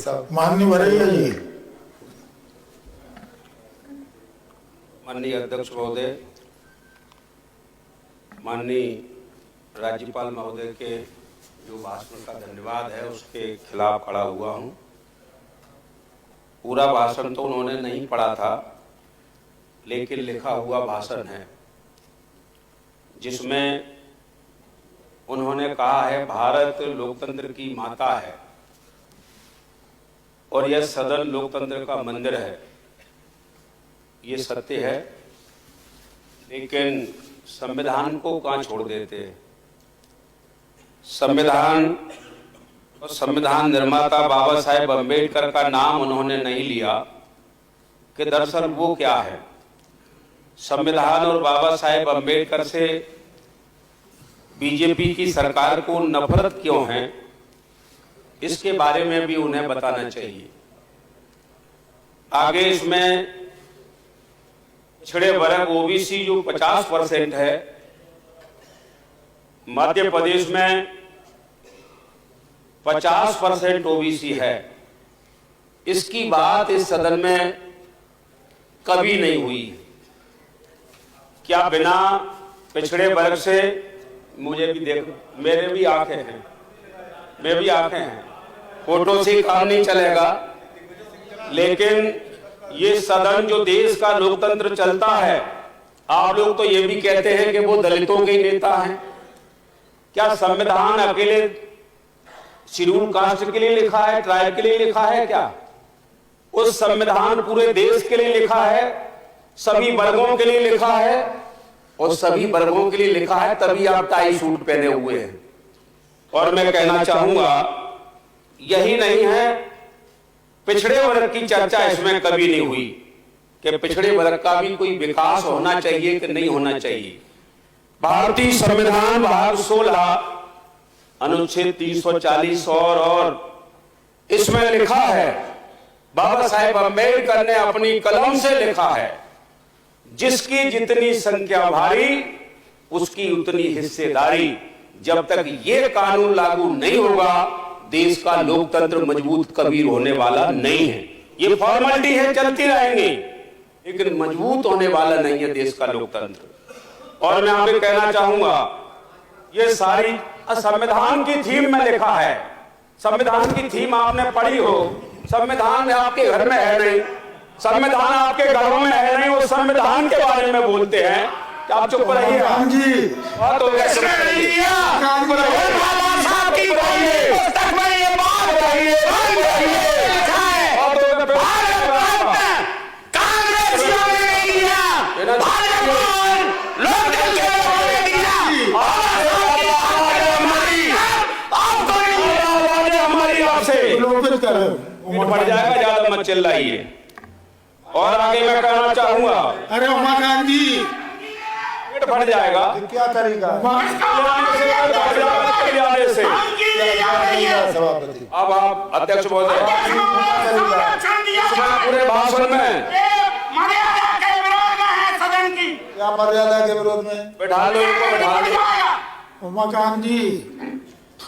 साहब। माननीय वरैया जी। माननीय अध्यक्ष महोदय, माननीय राज्यपाल महोदय के जो भाषण का धन्यवाद है उसके खिलाफ खड़ा हुआ हूं। पूरा भाषण तो उन्होंने नहीं पढ़ा था, लेकिन लिखा हुआ भाषण है जिसमें उन्होंने कहा है भारत लोकतंत्र की माता है और यह सदन लोकतंत्र का मंदिर है। ये सत्य है, लेकिन संविधान को कहाँ छोड़ देते हैं। संविधान और संविधान निर्माता बाबा साहेब अम्बेडकर का नाम उन्होंने नहीं लिया कि दरअसल वो क्या है। संविधान और बाबा साहेब अम्बेडकर से बीजेपी की सरकार को नफरत क्यों है, इसके बारे में भी उन्हें बताना चाहिए। आगे इसमें पिछड़े वर्ग ओबीसी जो 50% है, मध्य प्रदेश में 50% ओबीसी है, इसकी बात इस सदन में कभी नहीं हुई। क्या बिना पिछड़े वर्ग से, मुझे भी देख, मेरे भी आंखें हैं, मेरे भी आंखें हैं, फोटो से काम नहीं चलेगा, लेकिन ये सदन जो देश का लोकतंत्र चलता है, आप लोग तो ये भी कहते हैं कि वो दलितों के नेता हैं। क्या संविधान अकेले शेड्यूल कास्ट के लिए लिखा है, ट्राइब के लिए लिखा है क्या? उस संविधान पूरे देश के लिए लिखा है, सभी वर्गों के लिए लिखा है, और सभी वर्गों के लिए लिखा है, तभी आप टाई सूट पहने हुए हैं। और मैं कहना चाहूंगा यही नहीं है, पिछड़े वर्ग की चर्चा इसमें कभी नहीं हुई कि पिछड़े वर्ग का भी कोई विकास होना चाहिए कि नहीं होना चाहिए। भारतीय संविधान भाग 16 अनुच्छेद 340 और इसमें लिखा है, बाबा साहेब अम्बेडकर ने अपनी कलम से लिखा है, जिसकी जितनी संख्या भारी उसकी उतनी हिस्सेदारी। जब तक ये कानून लागू नहीं होगा, देश का लोकतंत्र मजबूत कभी होने वाला नहीं है। ये फॉर्मेलिटी है, चलती रहेंगी, लेकिन मजबूत होने वाला नहीं है देश का लोकतंत्र। और मैं आपसे कहना चाहूंगा, ये सारी संविधान की थीम में लिखा है। संविधान की थीम आपने पढ़ी हो, संविधान आपके घर में है नहीं, संविधान आपके घरों में है नहीं, वो संविधान के बारे में बोलते हैं कि आप चुप रहिए। बढ़ जाएगा, ज्यादा मत चिल्लाइए। और आगे मैं कहना चाहूंगा, अरे उमाकांत जी, पेट बढ़ जाएगा, क्या करेगा सभापति? अब आप अध्यक्ष महोदय पूरे भाषण में क्या मर्यादा के विरोध में? बैठा लो इनको, बैठा लो। उमाकांत जी,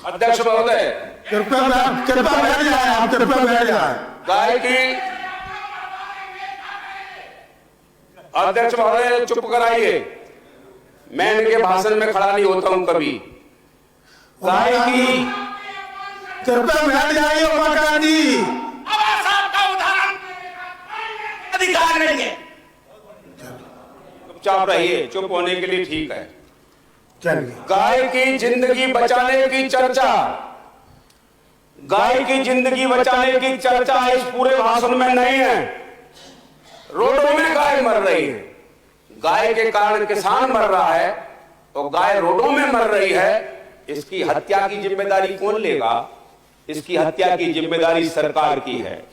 अध्यक्ष महोदय कृपया बैठ जाए, आप कृपया बैठ जाए। गाय की अध्यक्ष महोदय चुप कराइए, मैं इनके भाषण में खड़ा नहीं होता हूं कभी। गाय की कृपया बैठ जाइए उमाकांत जी। का उदाहरण अधिकार नहीं है। चुपचाप रहिए, चुप होने के लिए ठीक है। चलिए, गाय की जिंदगी बचाने की चर्चा, गाय की जिंदगी बचाने की चर्चा इस पूरे भाषण में नहीं है। रोडों में गाय मर रही है, गाय के कारण किसान मर रहा है, तो गाय रोडों में मर रही है। इसकी हत्या की जिम्मेदारी कौन लेगा? इसकी हत्या की जिम्मेदारी सरकार की है।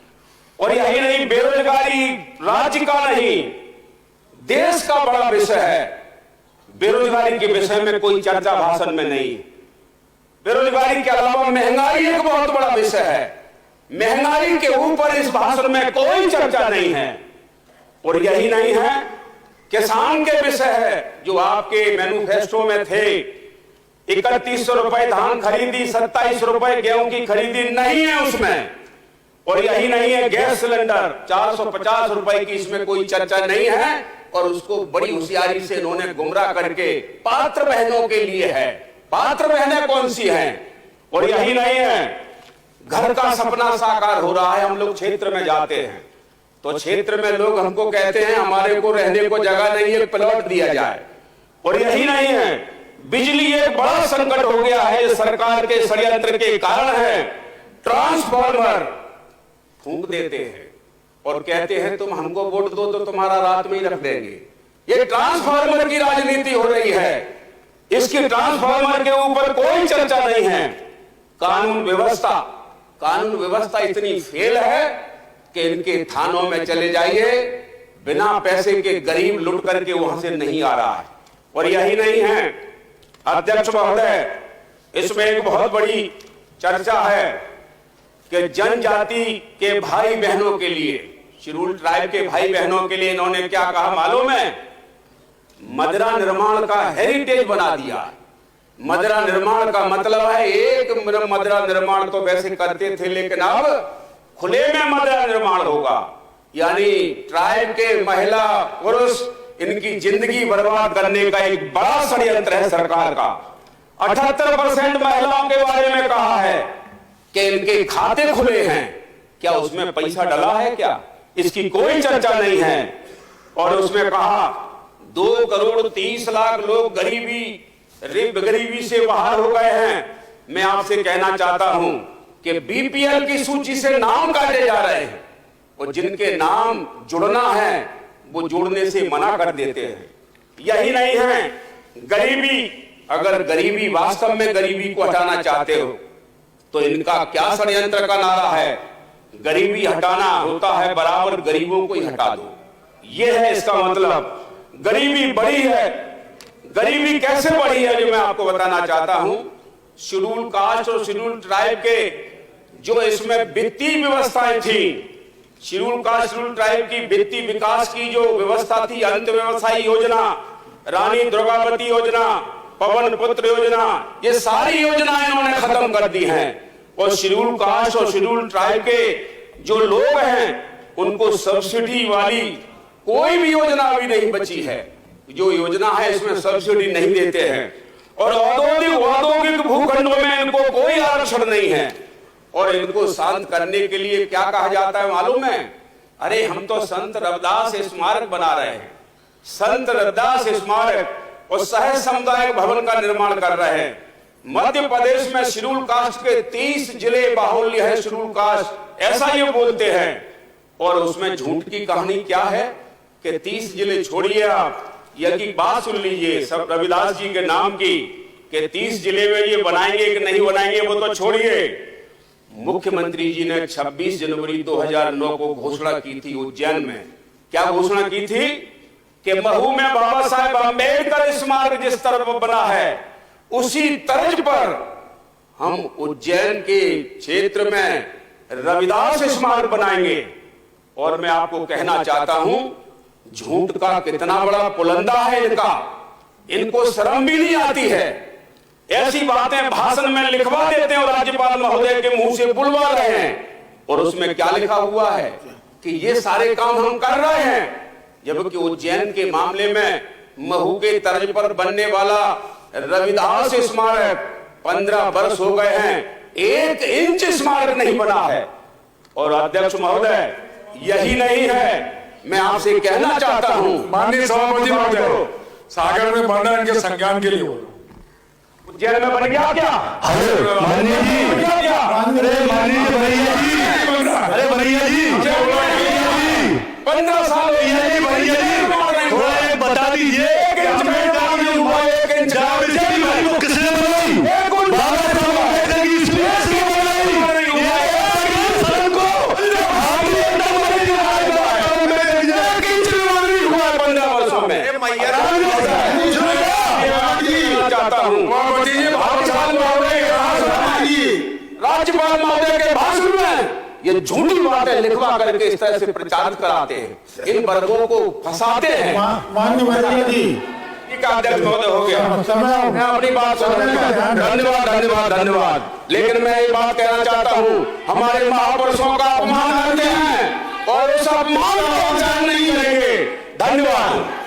और यही नहीं, बेरोजगारी राज्य का नहीं, देश का बड़ा विषय है। बेरोजगारी के विषय में कोई चर्चा भाषण में नहीं। बेरोजगारी के अलावा महंगाई एक बहुत बड़ा विषय है, महंगाई के ऊपर इस भाषण में कोई चर्चा नहीं है। और यही नहीं है, किसान के विषय है जो आपके मैनिफेस्टो में थे। 3100 रुपए धान खरीदी, 27 रुपए गेहूं की खरीदी नहीं है उसमें। और यही नहीं है, गैस सिलेंडर 450 रुपए की इसमें कोई चर्चा नहीं है, और उसको बड़ी होशियारी से इन्होंने गुमराह करके पात्र बहनों के लिए है। पात्र बहनें कौन सी हैं? और यही नहीं है, घर का सपना साकार हो रहा है। हम लोग क्षेत्र में जाते हैं तो क्षेत्र में लोग हमको कहते हैं हमारे को रहने को जगह नहीं है, प्लॉट दिया जाए। और यही नहीं है, बिजली एक बड़ा संकट हो गया है, ये सरकार के षड्यंत्र के कारण है। ट्रांसफार्मर फूंक देते हैं और कहते हैं तुम हमको वोट दो तो तुम्हारा रात में ही रख देंगे। ये ट्रांसफार्मर की राजनीति हो रही है। इसकी ट्रांसफार्मर के ऊपर कोई चर्चा नहीं है। कानून व्यवस्था इतनी फेल है कि इनके थानों में चले जाइए, बिना पैसे के गरीब लुट करके वहां से नहीं आ रहा है। और यही नहीं है अध्यक्ष महोदय, इसमें एक बहुत बड़ी चर्चा है कि जनजाति के भाई बहनों के लिए, शेड्यूल ट्राइब के भाई बहनों के लिए इन्होंने क्या कहा मालूम है? मदरा निर्माण का हेरिटेज बना दिया। मदरा निर्माण का मतलब है एक मदरा निर्माण तो वैसे करते थे, लेकिन अब खुले में मदरा निर्माण होगा। यानी ट्राइब के महिला पुरुष इनकी जिंदगी बर्बाद करने का एक बड़ा षड्यंत्र है सरकार का। 78% महिलाओं के बारे में कहा है कि इनके खाते खुले हैं, क्या उसमें पैसा डला है क्या? इसकी कोई चर्चा नहीं है। और उसमें कहा 2,30,00,000 लोग गरीबी से बाहर हो गए हैं। मैं आपसे कहना चाहता हूं कि बीपीएल की सूची से नाम काटे जा रहे हैं, और जिनके नाम जुड़ना है वो जुड़ने से मना कर देते हैं। यही नहीं है, गरीबी वास्तव में गरीबी को हटाना चाहते हो तो इनका क्या षड्यंत्र का नारा है? गरीबी हटाना होता है बराबर गरीबों को ही हटा दो, यह है इसका मतलब। गरीबी बढ़ी है। गरीबी कैसे बढ़ी है जो मैं आपको बताना चाहता हूं। शेड्यूल कास्ट और शेड्यूल ट्राइब के जो इसमें वित्तीय व्यवस्थाएं थी, शेड्यूल कास्ट शेड्यूल ट्राइब की वित्तीय विकास की जो व्यवस्था थी, अंत व्यवसायी योजना, रानी दुर्गावती योजना, पवन पुत्र योजना, ये सारी योजनाएं इन्होंने खत्म कर दी हैं। और शेड्यूल कास्ट और शेड्यूल ट्राइब के जो लोग हैं उनको सब्सिडी वाली कोई भी योजना अभी नहीं बची है। जो योजना है इसमें सब्सिडी नहीं देते हैं। और औद्योगिक भूखंडों में इनको कोई आरक्षण नहीं है। और इनको शांत करने के लिए क्या कहा जाता है मालूम है? अरे हम तो संत रविदास स्मारक बना रहे हैं, संत रविदास स्मारक और सह सामुदायिक भवन का निर्माण कर रहे हैं। मध्य प्रदेश में शेड्यूल कास्ट के 30 जिले बाहुल्य है शेड्यूल कास्ट, ऐसा ये बोलते हैं। और उसमें झूठ की कहानी क्या है कि 30 जिले छोड़िए आप, यदि बात सुन लीजिए सब रविदास जी के नाम की कि 30 जिले में ये बनाएंगे कि नहीं बनाएंगे वो तो छोड़िए। मुख्यमंत्री जी ने 26 जनवरी 2009 को घोषणा की थी उज्जैन में। क्या घोषणा की थी कि महू में बाबा साहेब अम्बेडकर स्मारक जिस तरह बना है उसी तर्ज पर हम उज्जैन के क्षेत्र में रविदास स्मारक बनाएंगे। और मैं आपको कहना चाहता हूं झूठ का कितना बड़ा पुलंदा है इनका, इनको शर्म भी नहीं आती है। ऐसी बातें भाषण में लिखवा देते हैं और राज्यपाल महोदय के मुंह से बुलवा रहे हैं। और उसमें क्या लिखा हुआ है कि ये सारे काम हम कर रहे हैं, जबकि उज्जैन के मामले में महू के तर्ज पर बनने वाला रविदास स्मारक 15 वर्ष हो गए हैं, 1 इंच स्मारक नहीं बना है। और अध्यक्ष महोदय यही नहीं है, मैं आपसे कहना चाहता हूं माननीय सभापति महोदय, सागर में बनना इनके संज्ञान के लिए उज्जैन में बन गया क्या? अरे माननीय जी, अरे माननीय भैया जी, अरे भैया जी 15 साल भैया जी थोड़ा बता दीजिए किसने राज्यपाल महोदय के भाषण में ये झूठी बातें लिखवा करके इस तरह से प्रचार कराते हैं, इन वर्गों को फंसाते हैं। माननीय भैया जी, का अध्यक्ष महोदय हो गया। मैं अपनी बात सुन धन्यवाद धन्यवाद धन्यवाद। लेकिन मैं ये बात कहना चाहता हूँ, हमारे महापुरुषों का अपमान करते हैं और उस अपमान को सहन नहीं करेंगे। धन्यवाद।